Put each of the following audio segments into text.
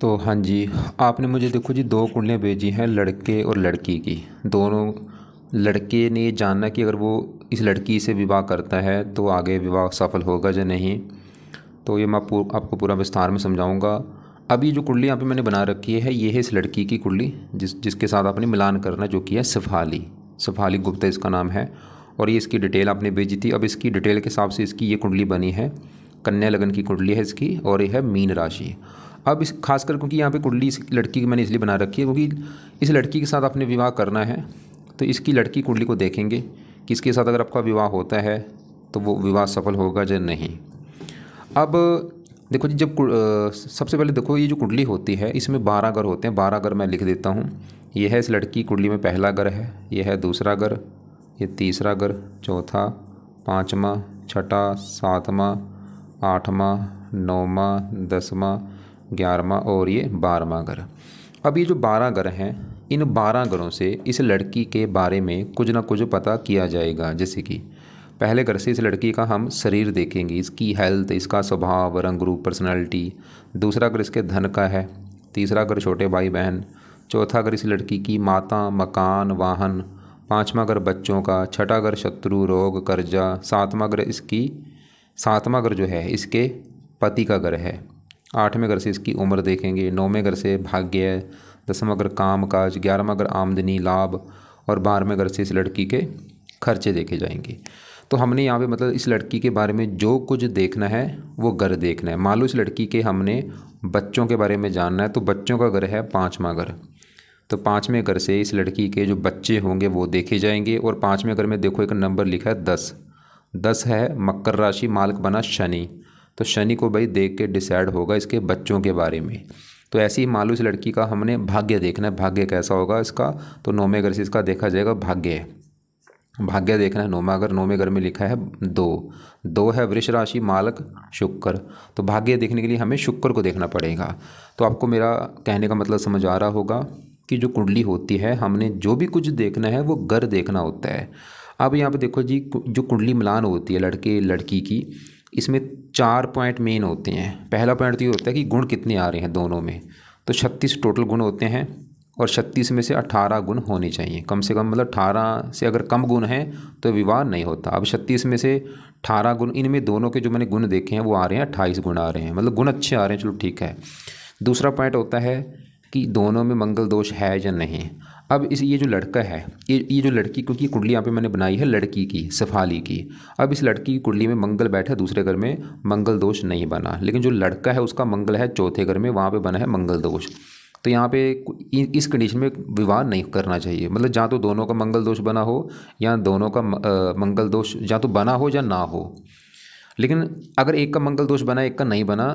तो हाँ जी, आपने मुझे देखो जी दो कुंडलियाँ भेजी हैं लड़के और लड़की की। दोनों लड़के ने ये जानना कि अगर वो इस लड़की से विवाह करता है तो आगे विवाह सफल होगा या नहीं। तो ये मैं आपको पूरा विस्तार में समझाऊंगा। अभी जो कुंडली यहाँ पे मैंने बना रखी है ये है इस लड़की की कुंडली जिसके साथ आपने मिलान करना, जो कि है सफाली। सफाली गुप्ता इसका नाम है और ये इसकी डिटेल आपने भेजी थी। अब इसकी डिटेल के हिसाब से इसकी ये कुंडली बनी है, कन्या लगन की कुंडली है इसकी, और ये है मीन राशि। अब इस खासकर क्योंकि यहाँ पे कुंडली इस लड़की की मैंने इसलिए बना रखी है क्योंकि इस लड़की के साथ आपने विवाह करना है, तो इसकी लड़की कुंडली को देखेंगे कि इसके साथ अगर आपका विवाह होता है तो वो विवाह सफल होगा या नहीं। अब देखो जी, जब सबसे पहले देखो ये जो कुंडली होती है इसमें 12 घर होते हैं। 12 घर मैं लिख देता हूँ। ये है इस लड़की कुंडली में पहला घर है, ये है दूसरा घर, ये तीसरा घर, चौथा, पाँचवा, छठा, सातवां, आठवां, नौवां, 10वां, 11वां और ये 12वां घर। अब ये जो 12 घर हैं, इन 12 घरों से इस लड़की के बारे में कुछ ना कुछ पता किया जाएगा। जैसे कि पहले घर से इस लड़की का हम शरीर देखेंगे, इसकी हेल्थ, इसका स्वभाव, रंग रूप, पर्सनालिटी। दूसरा घर इसके धन का है। तीसरा घर छोटे भाई बहन। चौथा घर इस लड़की की माता, मकान, वाहन। पाँचवा घर बच्चों का। छठा घर शत्रु, रोग, कर्जा। सातवां घर जो है इसके पति का घर है। आठवें घर से इसकी उम्र देखेंगे। नौवें घर से भाग्य। 10वां घर काम काज। 11वां घर आमदनी, लाभ। और 12वें घर से इस लड़की के खर्चे देखे जाएंगे। तो हमने यहाँ पे मतलब इस लड़की के बारे में जो कुछ देखना है वो घर देखना है। मान लो इस लड़की के हमने बच्चों के बारे में जानना है, तो बच्चों का घर है 5वां घर। तो 5वें घर से इस लड़की के जो बच्चे होंगे वो देखे जाएंगे। और 5वें घर में देखो एक नंबर लिखा है 10। 10 है मकर राशि, मालिक बना शनि। तो शनि को भाई देख के डिसाइड होगा इसके बच्चों के बारे में। तो ऐसे ही मान लो इस लड़की का हमने भाग्य देखना है, भाग्य कैसा होगा इसका, तो 9वें घर से इसका देखा जाएगा भाग्य। भाग्य देखना है 9वां घर। 9वें घर में लिखा है 2 है वृष राशि, मालक शुक्र। तो भाग्य देखने के लिए हमें शुक्र को देखना पड़ेगा। तो आपको मेरा कहने का मतलब समझ आ रहा होगा कि जो कुंडली होती है हमने जो भी कुछ देखना है वो घर देखना होता है। अब यहाँ पे देखो जी, जो कुंडली मिलान होती है लड़के लड़की की, इसमें 4 पॉइंट मेन होते हैं। पहला पॉइंट तो ये होता है कि गुण कितने आ रहे हैं दोनों में। तो 36 टोटल गुण होते हैं और 36 में से 18 गुण होने चाहिए कम से कम। मतलब 18 से अगर कम गुण हैं तो विवाह नहीं होता। अब 36 में से 18 गुण, इनमें दोनों के जो मैंने गुण देखे हैं वो आ रहे हैं 28 गुण आ रहे हैं, मतलब गुण अच्छे आ रहे हैं। चलो ठीक है। दूसरा पॉइंट होता है कि दोनों में मंगल दोष है या नहीं। अब ये जो लड़का है, ये जो लड़की, क्योंकि कुंडली यहाँ पे मैंने बनाई है लड़की की, सफाली की। अब इस लड़की की कुंडली में मंगल बैठा है, दूसरे घर में मंगल दोष नहीं बना, लेकिन जो लड़का है उसका मंगल है चौथे घर में, वहाँ पे बना है मंगल दोष। तो यहाँ पे इस कंडीशन में विवाह नहीं करना चाहिए। मतलब जहाँ तो दोनों का मंगल दोष बना हो या दोनों का मंगल दोष या तो बना हो या ना हो। लेकिन अगर एक का मंगल दोष बना एक का नहीं बना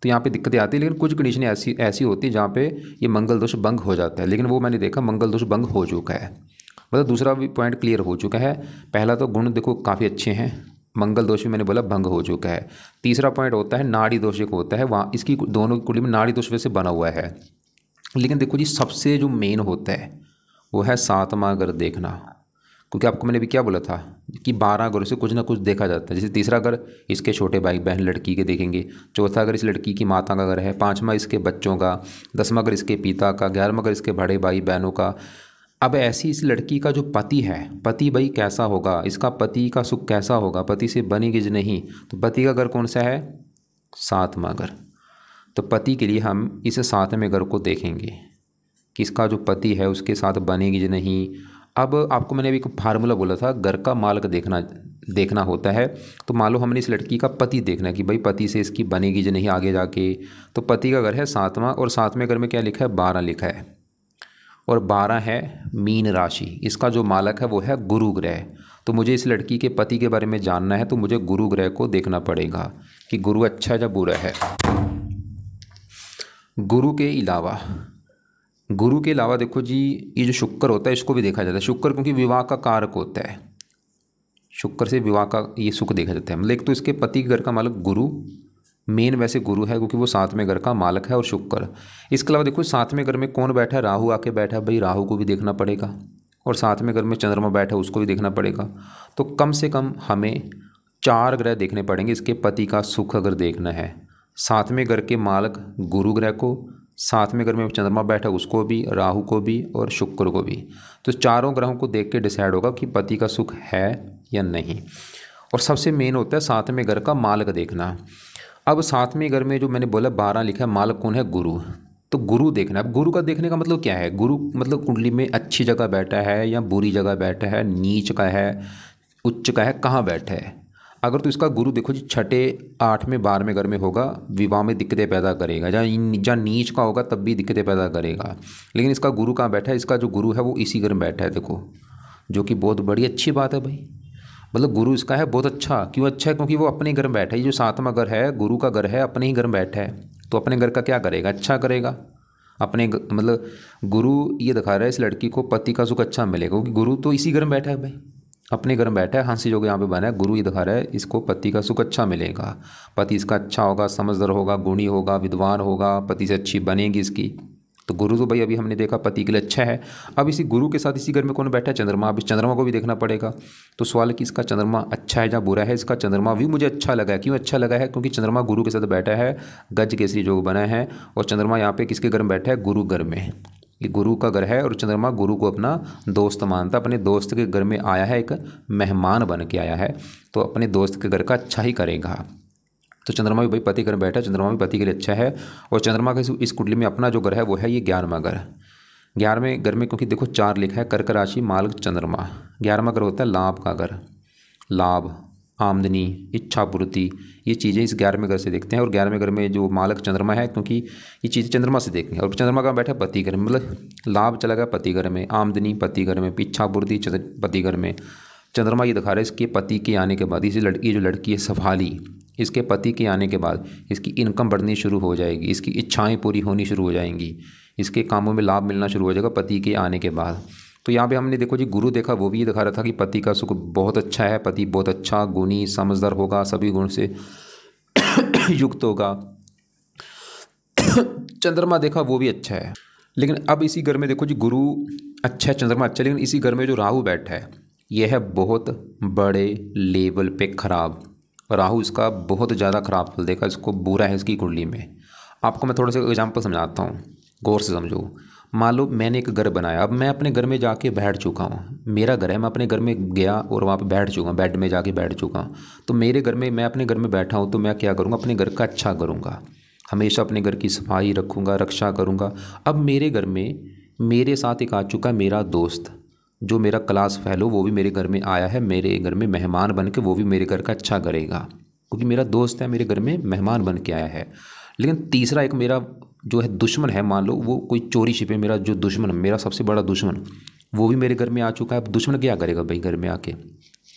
तो यहाँ पे दिक्कतें आती है। लेकिन कुछ कंडीशनें ऐसी ऐसी होती है जहाँ पे ये मंगल दोष भंग हो जाता है, लेकिन वो मैंने देखा मंगल दोष भंग हो चुका है। मतलब दूसरा भी पॉइंट क्लियर हो चुका है। पहला तो गुण देखो काफ़ी अच्छे हैं, मंगल दोष भी मैंने बोला भंग हो चुका है। तीसरा पॉइंट होता है नाड़ी दोष एक होता है, वहाँ इसकी दोनों की कुंडली में नाड़ी दोष वैसे बना हुआ है। लेकिन देखो जी, सबसे जो मेन होता है वो है 7वां घर देखना। क्योंकि आपको मैंने भी क्या बोला था कि 12 घरों से कुछ ना कुछ देखा जाता है। जैसे तीसरा घर इसके छोटे भाई बहन लड़की के देखेंगे। चौथा घर इस लड़की की माता का घर है। 5वां इसके बच्चों का। 10वां घर इसके पिता का। 11वां घर इसके बड़े भाई बहनों का। अब ऐसी इस लड़की का जो पति है, पति भाई कैसा होगा, इसका पति का सुख कैसा होगा, पति से बनेगी कि नहीं। तो पति का घर कौन सा है, 7वां घर। तो पति के लिए हम इस 7वें घर को देखेंगे कि इसका जो पति है उसके साथ बनेगी कि नहीं। अब आपको मैंने अभी एक फार्मूला बोला था, घर का मालक देखना होता है। तो मान लो हमने इस लड़की का पति देखना है कि भाई पति से इसकी बनेगी जो नहीं आगे जाके। तो पति का घर है 7वां, और 7वें घर में क्या लिखा है, 12 लिखा है। और 12 है मीन राशि। इसका जो मालक है वो है गुरु ग्रह। तो मुझे इस लड़की के पति के बारे में जानना है, तो मुझे गुरु ग्रह को देखना पड़ेगा कि गुरु अच्छा या बुरा है। गुरु के अलावा देखो जी, ये जो शुक्र होता है इसको भी देखा जाता है। शुक्र क्योंकि विवाह का कारक होता है, शुक्र से विवाह का ये सुख देखा जाता है। मतलब एक तो इसके पति घर का मालक गुरु, मेन वैसे गुरु है क्योंकि वो 7वें घर का मालक है, और शुक्र। इसके अलावा देखो 7वें घर में कौन बैठा है, राहु आके बैठा है, भाई राहु को भी देखना पड़ेगा। और 7वें घर में चंद्रमा बैठा है, उसको भी देखना पड़ेगा। तो कम से कम हमें 4 ग्रह देखने पड़ेंगे इसके पति का सुख अगर देखना है। 7वें घर के मालक गुरु ग्रह को, साथ में घर में चंद्रमा बैठा उसको भी, राहु को भी और शुक्र को भी। तो चारों ग्रहों को देख के डिसाइड होगा कि पति का सुख है या नहीं। और सबसे मेन होता है साथ में घर का मालक देखना। अब साथ में घर में जो मैंने बोला 12 लिखा है, मालक कौन है? गुरु। तो गुरु देखना। अब गुरु का देखने का मतलब क्या है? गुरु मतलब कुंडली में अच्छी जगह बैठा है या बुरी जगह बैठा है, नीच का है, उच्च का है, कहाँ बैठा है। अगर तो इसका गुरु देखो जी 6, 8, 12 घर में होगा, विवाह में दिक्कतें पैदा करेगा। जहाँ नीच का होगा तब भी दिक्कतें पैदा करेगा। लेकिन इसका गुरु कहाँ बैठा है? इसका जो गुरु है वो इसी घर में बैठा है, देखो, जो कि बहुत बड़ी अच्छी बात है भाई। मतलब गुरु इसका है बहुत अच्छा। क्यों अच्छा है? क्योंकि वो अपने घर में बैठा है। ये जो 7वां घर है गुरु का घर है, अपने ही घर में बैठा है, तो अपने घर का क्या करेगा? अच्छा करेगा। मतलब गुरु ये दिखा रहा है इस लड़की को पति का सुख अच्छा मिलेगा, क्योंकि गुरु तो इसी घर में बैठा है भाई, अपने घर में बैठा है। हंसी जो यहाँ पे बना है, गुरु ये दिखा रहा है इसको पति का सुख अच्छा मिलेगा, पति इसका अच्छा होगा, समझदार होगा, गुणी होगा, विद्वान होगा, पति से अच्छी बनेगी इसकी। तो गुरु तो भाई अभी हमने देखा पति के लिए अच्छा है। अब इसी गुरु के साथ इसी घर में कौन बैठा है? चंद्रमा। अब इस चंद्रमा को भी देखना पड़ेगा। तो सवाल है कि इसका चंद्रमा अच्छा है या बुरा है? इसका चंद्रमा भी मुझे अच्छा लगा है। क्यों अच्छा लगा है? क्योंकि चंद्रमा गुरु के साथ बैठा है, गज केसरी योग बना है, और चंद्रमा यहाँ पे किसके घर में बैठा है? गुरु घर में। ये गुरु का घर है और चंद्रमा गुरु को अपना दोस्त मानता, अपने दोस्त के घर में आया है, एक मेहमान बन के आया है, तो अपने दोस्त के घर का अच्छा ही करेगा। तो चंद्रमा भी भाई पति घर में बैठा है, चंद्रमा भी पति के लिए अच्छा है। और चंद्रमा का इस कुंडली में अपना जो घर है वो है ये 11वां घर। 11वें घर में क्योंकि देखो 4 लिखा है, कर्क राशि, मालक चंद्रमा। 11वां घर होता है लाभ का घर। लाभ, आमदनी, इच्छा पूर्ति, ये चीज़ें इस 11वें घर से देखते हैं। और 11वें घर में जो मालक चंद्रमा है, क्योंकि ये चीज़ें चंद्रमा से देखनी है। और चंद्रमा का बैठा पति घर में, मतलब लाभ चला गया पति घर में, आमदनी पति घर में, इच्छा पूर्ति पति घर में। चंद्रमा ये दिखा रहा है इसके पति के आने के बाद, इसी लड़की जो लड़की है सफाली, इसके पति के आने के बाद इसकी इनकम बढ़नी शुरू हो जाएगी, इसकी इच्छाएं पूरी होनी शुरू हो जाएंगी, इसके कामों में लाभ मिलना शुरू हो जाएगा पति के आने के बाद। तो यहाँ पे हमने देखो जी गुरु देखा, वो भी ये दिखा रहा था कि पति का सुख बहुत अच्छा है, पति बहुत अच्छा, गुणी, समझदार होगा, सभी गुण से युक्त होगा। चंद्रमा देखा वो भी अच्छा है। लेकिन अब इसी घर में देखो जी गुरु अच्छा है, चंद्रमा अच्छा है, लेकिन इसी घर में जो राहु बैठा है यह है बहुत बड़े लेवल पे खराब। राहु इसका बहुत ज़्यादा खराब फल देगा, इसको बुरा है इसकी कुंडली में। आपको मैं थोड़ा सा एग्जांपल समझाता हूँ, गौर से समझो। मान लो मैंने एक घर बनाया, अब मैं अपने घर में जाके बैठ चुका हूँ, मेरा घर है, मैं अपने घर में गया और वहाँ पे बैठ चुका हूँ, बेड में जाके बैठ चुका हूँ। तो मेरे घर में, मैं अपने घर में बैठा हूँ, तो मैं क्या करूँगा? अपने घर का अच्छा करूँगा, हमेशा अपने घर की सफाई रखूँगा, रक्षा करूँगा। अब मेरे घर में मेरे साथ एक आ चुका है मेरा दोस्त, जो मेरा क्लास फेलो, वो भी मेरे घर में आया है, मेरे घर में मेहमान बन के, वो भी मेरे घर का अच्छा करेगा, क्योंकि मेरा दोस्त है, मेरे घर में मेहमान बन के आया है। लेकिन तीसरा एक मेरा जो है दुश्मन है, मान लो वो कोई चोरी छिपे, मेरा जो दुश्मन, मेरा सबसे बड़ा दुश्मन, वो भी मेरे घर में आ चुका है। अब दुश्मन क्या करेगा भाई घर में आके?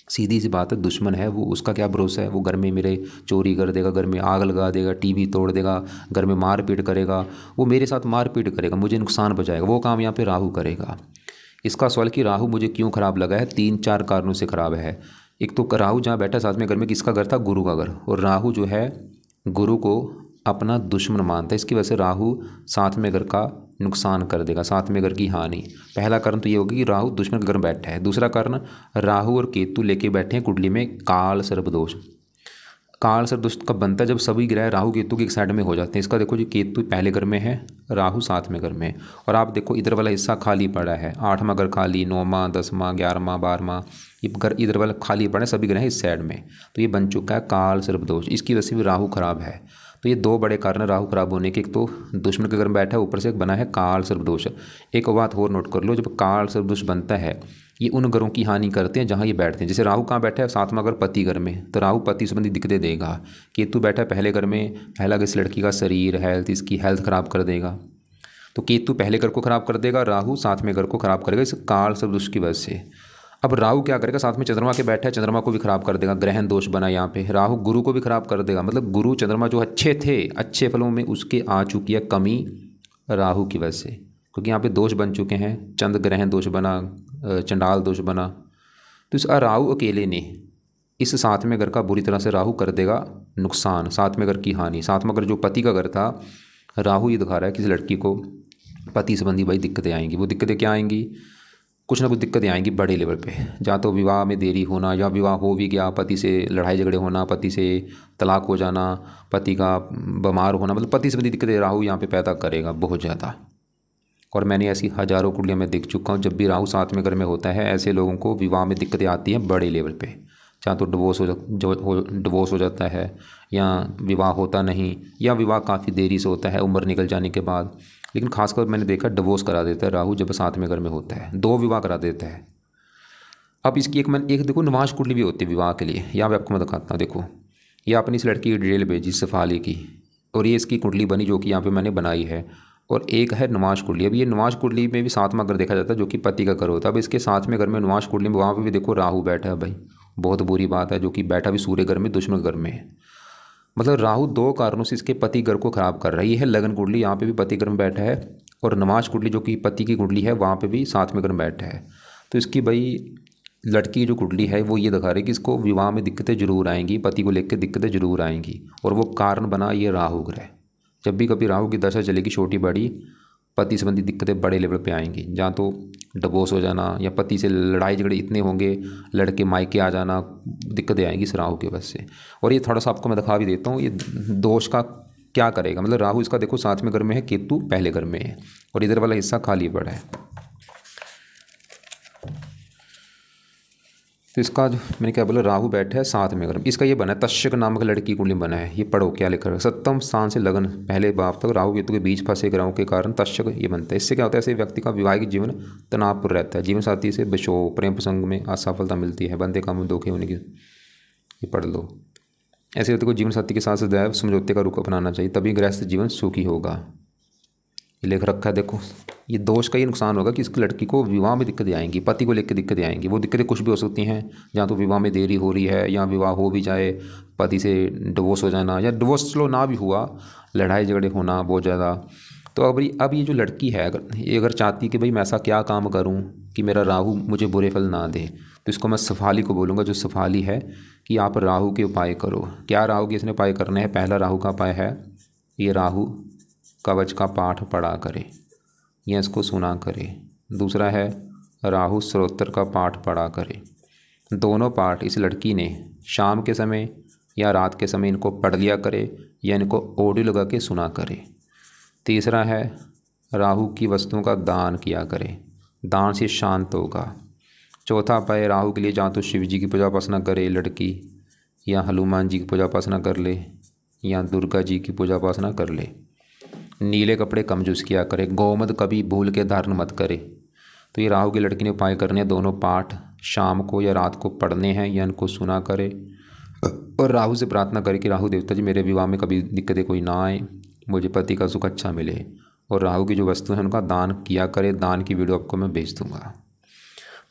सीधी सी बात है, दुश्मन है वो, उसका क्या भरोसा है? वो घर में मेरे चोरी कर देगा, घर में आग लगा देगा, टीवी तोड़ देगा, घर में मारपीट करेगा, वो मेरे साथ मारपीट करेगा, मुझे नुकसान पहुंचाएगा। वो काम यहाँ पे राहु करेगा। इसका सवाल कि राहु मुझे क्यों खराब लगा है? 3-4 कारणों से खराब है। एक तो राहु जहाँ बैठा साथ में घर में, किसका घर था? गुरु का घर। और राहु जो है गुरु को अपना दुश्मन मानता है, इसकी वजह से राहु साथ में घर का नुकसान कर देगा, साथ में घर की हानि। पहला कारण तो ये होगी कि राहु दुश्मन के घर में बैठा है। दूसरा कारण, राहु और केतु लेके बैठे हैं कुंडली में काल सर्प दोष। काल सर्प दोष कब बनता है? जब सभी ग्रह राहु केतु की एक साइड में हो जाते हैं। इसका देखो जी केतु पहले घर में है, राहु साथ में घर में। और आप देखो इधर वाला हिस्सा खाली पड़ा है, 8वां घर खाली, 9वां, 10वां, 11वां, 12वां, ये घर इधर वाला खाली पड़ा है, सभी ग्रह इस साइड में। तो ये बन चुका है काल सर्प दोष, इसकी वजह से भी राहु खराब है। तो ये 2 बड़े कारण राहु खराब होने के। एक तो दुश्मन के घर में बैठा है, ऊपर से एक बना है काल सर्प दोष। एक बात और नोट कर लो, जब काल सर्प दोष बनता है ये उन घरों की हानि करते हैं जहाँ ये बैठते हैं। जैसे राहु कहाँ बैठा है? 7वां घर पति घर में, तो राहु पति संबंधी दिक्कतें देगा। केतु बैठा है पहले घर में, पहला इस लड़की का शरीर, हेल्थ, इसकी हेल्थ खराब कर देगा। तो केतु पहले घर को खराब कर देगा, राहु साथ में घर को खराब करेगा इस काल सर्प दोष की वजह से। अब राहु क्या करेगा? साथ में चंद्रमा के बैठा है, चंद्रमा को भी खराब कर देगा, ग्रहण दोष बना यहाँ पे। राहु गुरु को भी खराब कर देगा, मतलब गुरु चंद्रमा जो अच्छे थे, अच्छे फलों में उसके आ चुकी है कमी राहु की वजह से, क्योंकि यहाँ पे दोष बन चुके हैं। चंद्र ग्रहण दोष बना, चंडाल दोष बना। तो इस राहु अकेले ने इस 7वें घर का बुरी तरह से राहु कर देगा नुकसान, 7वें घर की हानि। 7वां घर जो पति का घर था, राहु ये दिखा रहा है कि इस लड़की को पति संबंधी भाई दिक्कतें आएंगी। वो दिक्कतें क्या आएंगी? कुछ ना कुछ दिक्कतें आएंगी बड़े लेवल पे। जहाँ तो विवाह में देरी होना, या विवाह हो भी गया, पति से लड़ाई झगड़े होना, पति से तलाक हो जाना, पति का बीमार होना, मतलब पति से बड़ी दिक्कतें राहु यहाँ पे पैदा करेगा बहुत ज़्यादा। और मैंने ऐसी हज़ारों कुंडलियाँ मैं देख चुका हूँ, जब भी राहु 7वें घर में होता है ऐसे लोगों को विवाह में दिक्कतें आती हैं बड़े लेवल पे। चाहे तो डिवोर्स हो जाता है, या विवाह होता नहीं, या विवाह काफ़ी देरी से होता है उम्र निकल जाने के बाद। लेकिन खासकर मैंने देखा डिवोर्स करा देता है राहु जब 7वें घर में होता है, 2 विवाह करा देता है। अब इसकी एक देखो निवास कुंडली भी होती है विवाह के लिए, यहाँ पे आपको मैं दिखाता हूँ। देखो ये अपनी इस लड़की की डिटेल भेजी शेफाली की, और ये इसकी कुंडली बनी जो कि यहाँ पे मैंने बनाई है। और एक है निवास कुंडली। अब ये निवास कुंडली में भी 7वां घर देखा जाता है जो कि पति का घर होता है। अब इसके 7वें घर में निवास कुंडली में वहाँ पे भी देखो राहु बैठा है भाई, बहुत बुरी बात है, जो कि बैठा भी सूर्य घर में, दुश्मन घर में है। मतलब राहु 2 कारणों से इसके पति घर को खराब कर रहा है। ये है लगन कुंडली, यहाँ पे भी पति घर में बैठा है, और निवास कुंडली जो कि पति की कुंडली है वहाँ पे भी 7वें घर में बैठा है। तो इसकी भाई लड़की की जो कुंडली है वो ये दिखा रही है कि इसको विवाह में दिक्कतें जरूर आएंगी, पति को लेकर दिक्कतें जरूर आएंगी। और वो कारण बना ये राहु ग्रह। जब भी कभी राहु की दशा चलेगी छोटी बड़ी, पति संबंधी दिक्कतें बड़े लेवल पे आएंगी। जहाँ तो डिवोर्स हो जाना, या पति से लड़ाई झगड़े इतने होंगे, लड़के मायके आ जाना, दिक्कतें आएंगी इस राहु की वजह से। और ये थोड़ा सा आपको मैं दिखा भी देता हूँ ये दोष का क्या करेगा। मतलब राहु इसका देखो 7वें घर में है, केतु पहले घर में है, और इधर वाला हिस्सा खाली पड़ा है। तो इसका जो मैंने क्या बोला, राहु बैठा है 7वें घर में। इसका ये बना है तश्यक नामक लड़की कुंडली बना है। ये पढ़ो क्या लिखा है, 7वें स्थान से लगन पहले भाव तक राहु केतु के बीच फंसे ग्रहों के कारण तश्यक ये बनता है। इससे क्या होता है, ऐसे व्यक्ति का वैवाहिक जीवन तनावपूर्ण रहता है, जीवन साथी से बचाव, प्रेम प्रसंग में असफलता मिलती है, बंदे काम में धोखे होने की। ये पढ़ लो। ऐसे व्यक्ति को जीवन साथी के साथ सदैव समझौते का रुख अपनाना चाहिए, तभी गृहस्थ जीवन सुखी होगा। ये लिख रखा है देखो। ये दोष का ये नुकसान होगा कि इसकी लड़की को विवाह में दिक्कतें आएंगी, पति को लेकर दिक्कतें आएंगी। वो दिक्कतें कुछ भी हो सकती हैं, जहाँ तो विवाह में देरी हो रही है, या विवाह हो भी जाए, पति से डिवोर्स हो जाना, या डिवोर्स चलो ना भी हुआ, लड़ाई झगड़े होना बहुत ज़्यादा। तो अब ये जो लड़की है अगर चाहती कि भाई मैं ऐसा क्या काम करूँ कि मेरा राहु मुझे बुरे फल ना दे, तो इसको मैं शेफाली को बोलूँगा, जो शेफाली है, कि आप राहु के उपाय करो। क्या राहु के इसने उपाय करने हैं? पहला राहु का उपाय है ये राहु कवच का पाठ पढ़ा करे या इसको सुना करे। दूसरा है राहु स्तोत्र का पाठ पढ़ा करे। दोनों पाठ इस लड़की ने शाम के समय या रात के समय इनको पढ़ लिया करे, या इनको ऑडियो लगा के सुना करे। तीसरा है राहु की वस्तुओं का दान किया करे, दान से शांत होगा। चौथा उपाय राहु के लिए जहाँ तो शिव जी की पूजा उपासना करे लड़की, या हनुमान जी की पूजा उपासना कर ले, या दुर्गा जी की पूजा उपासना कर ले। नीले कपड़े कम यूज़ किया करे, गोमद कभी भूल के धारण मत करे। तो ये राहु की लड़की ने उपाय करने हैं। दोनों पाठ शाम को या रात को पढ़ने हैं, या इनको सुना करे, और राहु से प्रार्थना करे कि राहु देवता जी मेरे विवाह में कभी दिक्कतें कोई ना आए, मुझे पति का सुख अच्छा मिले। और राहु की जो वस्तु है उनका दान किया करे। दान की वीडियो आपको मैं भेज दूँगा।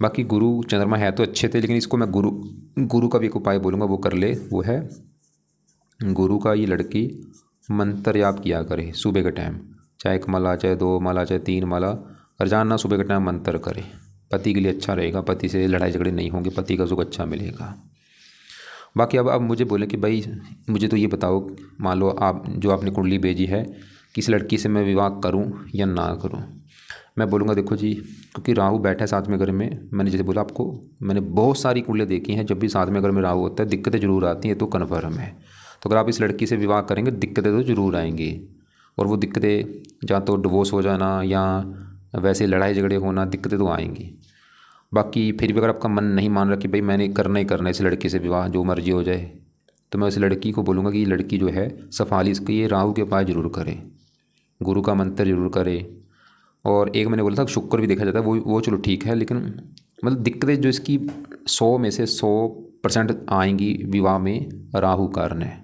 बाकी गुरु चंद्रमा है तो अच्छे थे, लेकिन इसको मैं गुरु का भी एक उपाय बोलूँगा, वो कर ले। वो है गुरु का ये लड़की मंत्र याप किया करे सुबह के टाइम, चाहे 1 माला, चाहे 2 माला, चाहे 3 माला, रोजाना सुबह के टाइम मंत्र करे। पति के लिए अच्छा रहेगा, पति से लड़ाई झगड़े नहीं होंगे, पति का सुख अच्छा मिलेगा। बाकी अब मुझे बोले कि भाई मुझे तो ये बताओ, मान लो आप जो आपने कुंडली भेजी है, किस लड़की से मैं विवाह करूं या ना करूं। मैं बोलूँगा देखो जी, क्योंकि राहु बैठा है 7वें घर में, मैंने जैसे बोला आपको, मैंने बहुत सारी कुंडलियाँ देखी हैं, जब भी 7वें घर में राहु होता है दिक्कतें जरूर आती हैं, तो कन्फर्म है। तो अगर आप इस लड़की से विवाह करेंगे दिक्कतें तो ज़रूर आएंगी। और वो दिक्कतें जहाँ तो डिवोर्स हो जाना, या वैसे लड़ाई झगड़े होना, दिक्कतें तो आएंगी। बाकी फिर भी अगर आपका मन नहीं मान रहा कि भाई मैंने करना ही करना है इस लड़की से विवाह, जो मर्जी हो जाए, तो मैं उस लड़की को बोलूँगा कि ये लड़की जो है शेफाली, इसकी ये राहु के उपाय जरूर करे, गुरु का मंत्र जरूर करे। और एक मैंने बोला था शुक्र भी देखा जाता है, वो चलो ठीक है, लेकिन मतलब दिक्कतें जो इसकी 100 में से 100% आएंगी विवाह में राहु कारण है।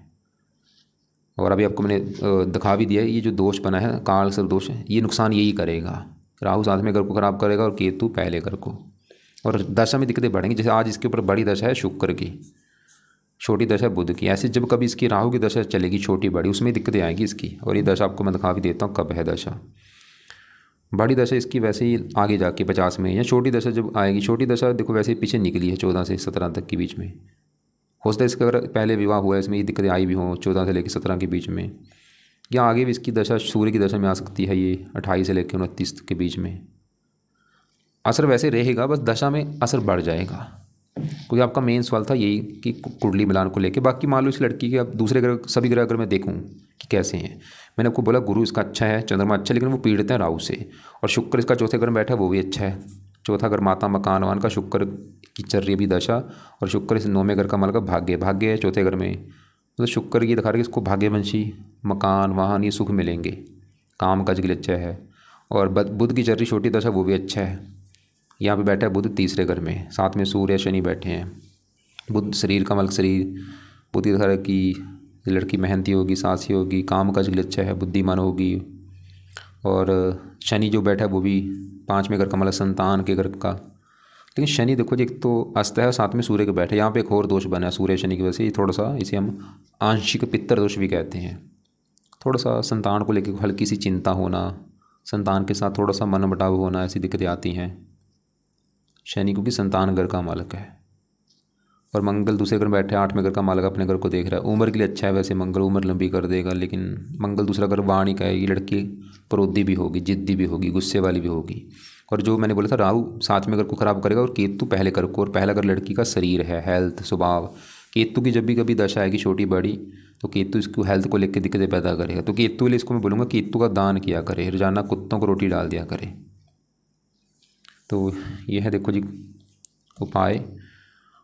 और अभी आपको मैंने दिखा भी दिया है, ये जो दोष बना है काल सर्प दोष, ये नुकसान यही करेगा। राहु 7वें घर को खराब करेगा, और केतु पहले घर को। और दशा में दिक्कतें बढ़ेंगी। जैसे आज इसके ऊपर बड़ी दशा है शुक्र की, छोटी दशा बुध की। ऐसे जब कभी इसकी राहु की दशा चलेगी छोटी बड़ी, उसमें दिक्कतें आएंगी इसकी। और ये दशा आपको मैं दिखा भी देता हूँ कब है दशा। बड़ी दशा इसकी वैसे ही आगे जाके 50 में, या छोटी दशा जब आएगी, छोटी दशा देखो वैसे पीछे निकली है 14 से 17 तक के बीच में। हो सकता है इसका अगर पहले विवाह हुआ है इसमें ये दिक्कतें आई भी हों 14 से लेकर 17 के बीच में, या आगे भी इसकी दशा सूर्य की दशा में आ सकती है, ये 28 से लेकर 29 के बीच में। असर वैसे रहेगा, बस दशा में असर बढ़ जाएगा। क्योंकि आपका मेन सवाल था यही कि कुंडली मिलान को लेके। बाकी मान लो इस लड़की के अब दूसरे ग्रह, सभी ग्रह अगर मैं देखूँ कि कैसे हैं, मैंने आपको बोला गुरु इसका अच्छा है, चंद्रमा अच्छा है, लेकिन वो पीड़ित है राहु से। और शुक्र इसका चौथे घर में बैठा है, वो भी अच्छा है। चौथा घर माता मकान वान का, शुक्र की चल रही है अभी दशा। और शुक्र इस 9वें घर का मालिक भाग्य, भाग्य है चौथे घर में। मतलब शुक्र की दिखा रही है इसको भाग्यवंशी, मकान वाहन ये सुख मिलेंगे, काम काज के लिए अच्छा है। और बुध की चल रही छोटी दशा, वो भी अच्छा है। यहाँ पे बैठा है बुध तीसरे घर में, साथ में सूर्य शनि बैठे हैं। बुध शरीर का मालिक, शरीर बुध की दिखा रहा है कि लड़की मेहनती होगी, साहसी होगी, काम काज के लिए अच्छा है, बुद्धिमान होगी। और शनि जो बैठा है वो भी 5वें घर का मालिक, संतान के घर का। लेकिन शनि देखो जी, एक तो अस्त है, साथ में सूर्य के बैठे। यहाँ पे एक और दोष बना है सूर्य शनि की वजह से, ये थोड़ा सा, इसे हम आंशिक पितर दोष भी कहते हैं। थोड़ा सा संतान को लेकर हल्की सी चिंता होना, संतान के साथ थोड़ा सा मनमुटाव होना, ऐसी दिक्कतें आती हैं शनि, क्योंकि संतान घर का मालिक है। और मंगल दूसरे घर में बैठे, 8वें घर का मालिक अपने घर को देख रहा है। उम्र के लिए अच्छा है वैसे मंगल, उम्र लंबी कर देगा। लेकिन मंगल दूसरा घर वाणी का है, ये लड़की क्रोधी भी होगी, जिद्दी भी होगी, गुस्से वाली भी होगी। और जो मैंने बोला था राहु 7वें घर को खराब करेगा, और केतु पहले घर को। और पहला घर लड़की का शरीर है, हेल्थ, स्वभाव। केतु की जब भी कभी दशा आएगी छोटी बड़ी, तो केतु इसको हेल्थ को लेकर दिक्कतें पैदा करेगा। तो केतु के लिए इसको मैं बोलूँगा केतु का दान किया करे, रोजाना कुत्तों को रोटी डाल दिया करे। तो ये है देखो जी उपाय।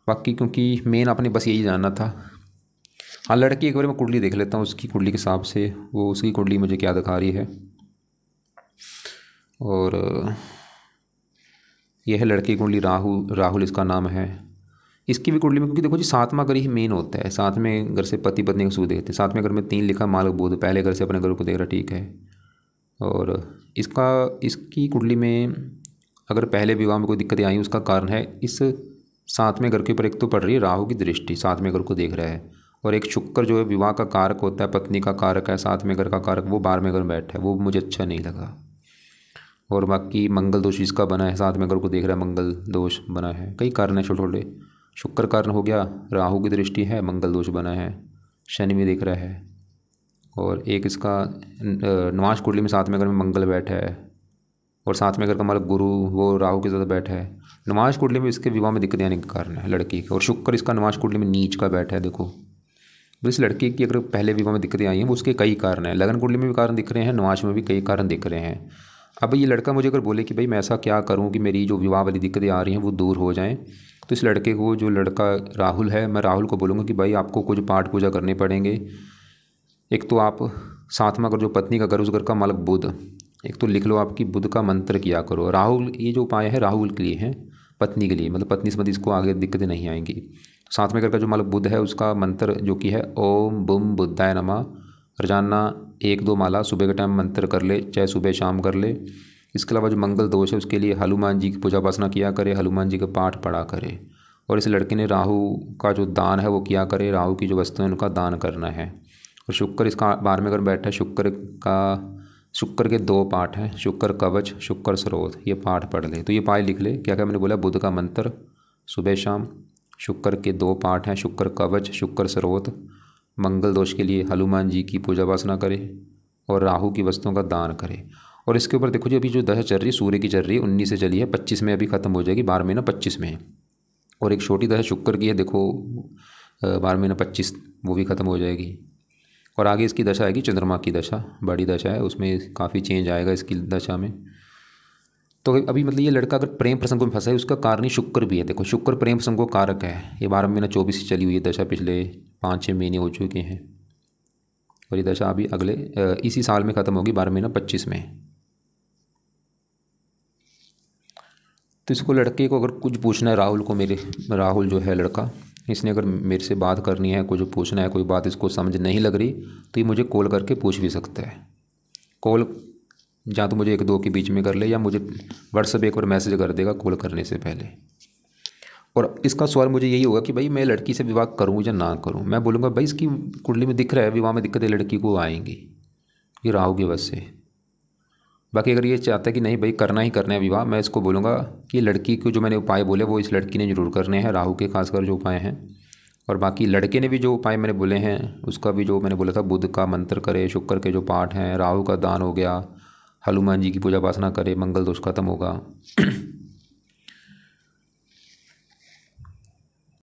बाकी क्योंकि मेन आपने बस यही जानना था। हाँ, लड़की एक बार मैं कुंडली देख लेता हूँ, उसकी कुंडली के हिसाब से वो उसकी कुंडली मुझे क्या दिखा रही है। और यह है लड़की की कुंडली, राहुल इसका नाम है। इसकी भी कुंडली में, क्योंकि देखो जी 7वां घर ही मेन होता है। 7वें घर से पति पत्नी को सुख देखते हैं। 7वें घर में 3 लिखा, मालक बुध, पहले घर से अपने घर को देख रहा, ठीक है। और इसकी कुंडली में अगर पहले विवाह में कोई दिक्कतें आई, उसका कारण है इस 7वें घर के ऊपर एक तो पड़ रही है राहु की दृष्टि, 7वें घर को देख रहा है। और एक शुक्र जो है विवाह का कारक होता है, पत्नी का कारक है, 7वें घर का कारक, वो 12वें घर में बैठा है, वो मुझे अच्छा नहीं लगा। और बाकी मंगल दोष इसका बना है, 7वें घर को देख रहा है, मंगल दोष बना है। कई कारण है छोटे छोटे, शुक्र कारण हो गया, राहु की दृष्टि है, मंगल दोष बना है, शनि में दिख रहा है। और एक इसका नवाश कुंडली में 7वें घर में मंगल बैठा है, और 7वें घर का मालिक गुरु, वो राहु के साथ बैठा है। नवाश कुंडली में इसके विवाह में दिक्कत आने के कारण है लड़की के। और शुक्र इसका नवाश कुंडली में नीच का बैठा है। देखो तो इस लड़की की अगर पहले विवाह में दिक्कतें आई हैं, वो उसके कई कारण हैं। लगन कुंडली में भी कारण दिख रहे हैं, नवाश में भी कई कारण दिख रहे हैं। अब ये लड़का मुझे अगर बोले कि भाई मैं ऐसा क्या करूं कि मेरी जो विवाह वाली दिक्कतें आ रही हैं वो दूर हो जाएं, तो इस लड़के को, जो लड़का राहुल है, मैं राहुल को बोलूँगा कि भाई आपको कुछ पाठ पूजा करने पड़ेंगे। एक तो आप 7वां घर जो पत्नी का घर, उस घर का मालिक बुध, एक तो लिख लो आपकी बुध का मंत्र किया करो। राहुल, ये जो उपाय है राहुल के लिए है, पत्नी के लिए, मतलब पत्नी संबंधी इसको आगे दिक्कतें नहीं आएंगी। 7वें घर का जो मालिक बुध है, उसका मंत्र जो कि है ओम बुम बुद्धाय नमः, रोजाना 1-2 माला सुबह के टाइम मंत्र कर ले, चाहे सुबह शाम कर ले। इसके अलावा जो मंगल दोष है उसके लिए हनुमान जी की पूजा उपासना किया करे, हनुमान जी का पाठ पढ़ा करे। और इस लड़के ने राहु का जो दान है वो किया करे, राहु की जो वस्तुएं उनका दान करना है। और शुक्र इसका 12वें घर बैठा है, शुक्र के 2 पाठ हैं, शुक्र कवच, शुक्र स्रोत, ये पाठ पढ़ ले। तो ये पाठ लिख ले, क्या क्या मैंने बोला, बुध का मंत्र सुबह शाम, शुक्र के 2 पाठ हैं, शुक्र कवच, शुक्र स्रोत, मंगल दोष के लिए हनुमान जी की पूजा उपासना करे, और राहु की वस्तुओं का दान करे। और इसके ऊपर देखो जी अभी जो दशा चल रही है सूर्य की चल रही है, 19 से चली है, 25 में अभी ख़त्म हो जाएगी, 12 महीना 25 में। और एक छोटी दशा शुक्र की है, देखो 12 महीना 25, वो भी ख़त्म हो जाएगी। और आगे इसकी दशा आएगी चंद्रमा की दशा, बड़ी दशा है, उसमें काफ़ी चेंज आएगा इसकी दशा में। तो अभी मतलब ये लड़का अगर प्रेम प्रसंगों में फंसा है, उसका कारण ही शुक्र भी है। देखो शुक्र प्रेम प्रसंगों कारक है। ये 12 महीना 24 से चली हुई है दशा, पिछले 5-6 महीने हो चुके हैं। और ये दशा अभी अगले इसी साल में ख़त्म होगी, 12 महीना 25 में। तो इसको, लड़के को अगर कुछ पूछना है, राहुल को, राहुल जो है लड़का, इसने अगर मेरे से बात करनी है, कुछ पूछना है, कोई बात इसको समझ नहीं लग रही, तो ये मुझे कॉल करके पूछ भी सकता है। कॉल या तो मुझे 1-2 के बीच में कर ले, या मुझे व्हाट्सएप एक बार मैसेज कर देगा कॉल करने से पहले। और इसका सवाल मुझे यही होगा कि भाई मैं लड़की से विवाह करूँ या ना करूँ। मैं बोलूँगा भाई इसकी कुंडली में दिख रहा है विवाह में दिक्कतें लड़की को आएंगी, ये राहु की वजह से। बाकी अगर ये चाहता है कि नहीं भाई करना ही करना है विवाह, मैं इसको बोलूँगा कि लड़की को जो मैंने उपाय बोले वो इस लड़की ने ज़रूर करने हैं, राहु के खासकर जो उपाय हैं। और बाकी लड़के ने भी जो उपाय मैंने बोले हैं, उसका भी जो मैंने बोला था, बुध का मंत्र करे, शुक्र के जो पाठ हैं, राहु का दान हो गया, हनुमान जी की पूजा उपासना करे, मंगल दोष खत्म होगा।